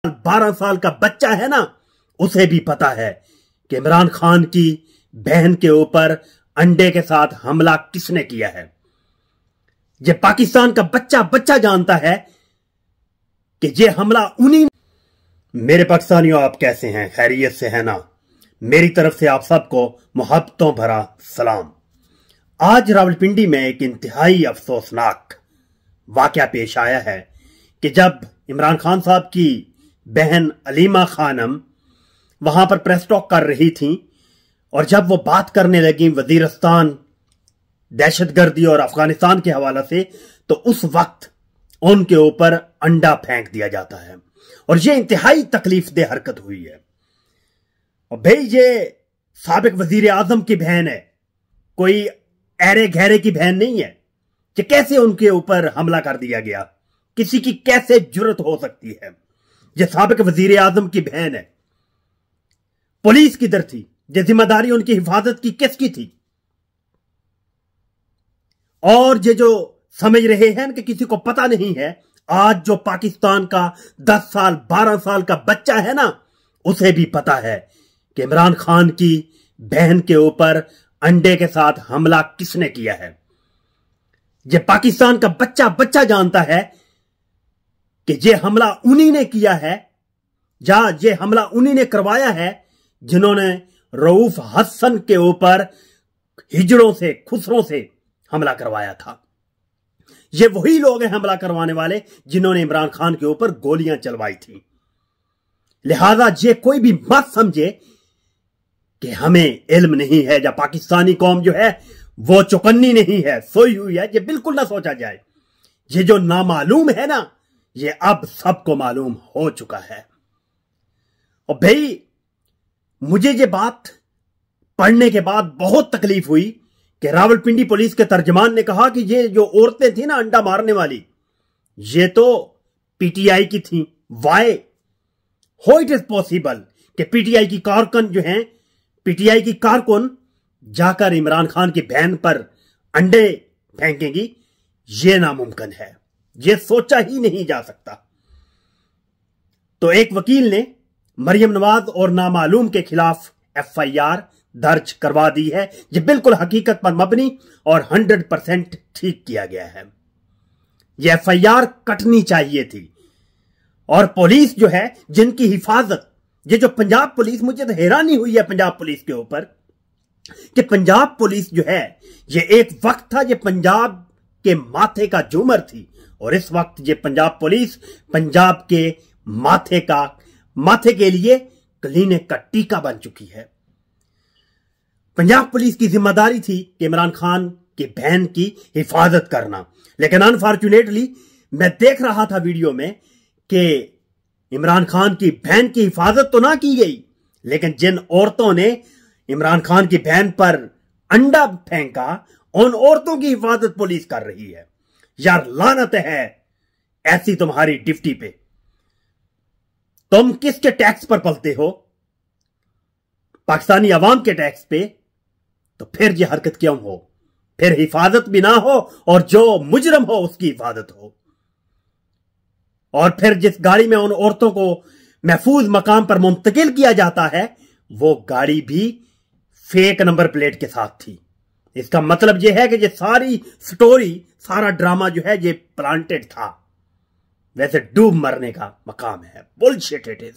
12 साल का बच्चा है ना, उसे भी पता है कि इमरान खान की बहन के ऊपर अंडे के साथ हमला किसने किया है। ये पाकिस्तान का बच्चा जानता है कि ये हमला उन्हीं। मेरे पाकिस्तानियों, आप कैसे हैं? खैरियत से हैं ना? मेरी तरफ से आप सबको मोहब्बतों भरा सलाम। आज रावलपिंडी में एक इंतहाई अफसोसनाक वाकया पेश आया है कि जब इमरान खान साहब की बहन अलीमा खानम वहां पर प्रेस टॉक कर रही थी और जब वो बात करने लगी वजीरिस्तान, दहशतगर्दी और अफगानिस्तान के हवाले से, तो उस वक्त उनके ऊपर अंडा फेंक दिया जाता है और ये इंतहाई तकलीफ दे हरकत हुई है। और भाई, ये साबिक वजीर आजम की बहन है, कोई ऐरे गहरे की बहन नहीं है कि कैसे उनके ऊपर हमला कर दिया गया। किसी की कैसे जुर्रत हो सकती है? ये साबिक वजीर आजम की बहन है। पुलिस किधर थी? ये जिम्मेदारी उनकी हिफाजत की किसकी थी? और ये जो समझ रहे हैं कि किसी को पता नहीं है, आज जो पाकिस्तान का 10 साल 12 साल का बच्चा है ना, उसे भी पता है कि इमरान खान की बहन के ऊपर अंडे के साथ हमला किसने किया है। ये पाकिस्तान का बच्चा जानता है कि ये हमला उन्हीं ने किया है, या ये हमला उन्हीं ने करवाया है जिन्होंने रऊफ हसन के ऊपर हिजड़ों से, खुसरों से हमला करवाया था। ये वही लोग हैं हमला करवाने वाले जिन्होंने इमरान खान के ऊपर गोलियां चलवाई थी। लिहाजा ये कोई भी मत समझे कि हमें इल्म नहीं है, या पाकिस्तानी कौम जो है वो चौकन्नी नहीं है, सोई हुई है, ये बिल्कुल ना सोचा जाए। ये जो नामालूम है ना, ये अब सबको मालूम हो चुका है। और भाई, मुझे ये बात पढ़ने के बाद बहुत तकलीफ हुई कि रावलपिंडी पुलिस के तर्जमान ने कहा कि ये जो औरतें थी ना अंडा मारने वाली, ये तो पीटीआई की थी। Why? How it is possible कि पीटीआई की कारकुन जो हैं, पीटीआई की कारकुन जाकर इमरान खान की बहन पर अंडे फेंकेंगी? ये नामुमकिन है, ये सोचा ही नहीं जा सकता। तो एक वकील ने मरियम नवाज और नामालूम के खिलाफ एफआईआर दर्ज करवा दी है। यह बिल्कुल हकीकत पर मबनी और 100% ठीक किया गया है। यह एफआईआर कटनी चाहिए थी। और पुलिस जो है जिनकी हिफाजत, ये जो पंजाब पुलिस, मुझे तो हैरानी हुई है पंजाब पुलिस के ऊपर कि पंजाब पुलिस जो है, ये एक वक्त था ये पंजाब के माथे का झूमर थी, और इस वक्त ये पंजाब पुलिस पंजाब के माथे के लिए क्लिनिक का टीका बन चुकी है। पंजाब पुलिस की जिम्मेदारी थी कि इमरान खान की बहन की हिफाजत करना, लेकिन अनफॉर्चुनेटली मैं देख रहा था वीडियो में कि इमरान खान की बहन की हिफाजत तो ना की गई, लेकिन जिन औरतों ने इमरान खान की बहन पर अंडा फेंका, उन औरतों की हिफाजत पुलिस कर रही है। यार, लानत है ऐसी तुम्हारी ड्यूटी पे। तुम किसके टैक्स पर पलते हो? पाकिस्तानी अवाम के टैक्स पे। तो फिर ये हरकत क्यों हो? फिर हिफाजत भी ना हो और जो मुजरम हो उसकी हिफाजत हो। और फिर जिस गाड़ी में उन औरतों को महफूज मकाम पर मुंतकिल किया जाता है, वो गाड़ी भी फेक नंबर प्लेट के साथ थी। इसका मतलब यह है कि ये सारी स्टोरी, सारा ड्रामा जो है ये प्लांटेड था। वैसे डूब मरने का मकाम है। Bullshit it is.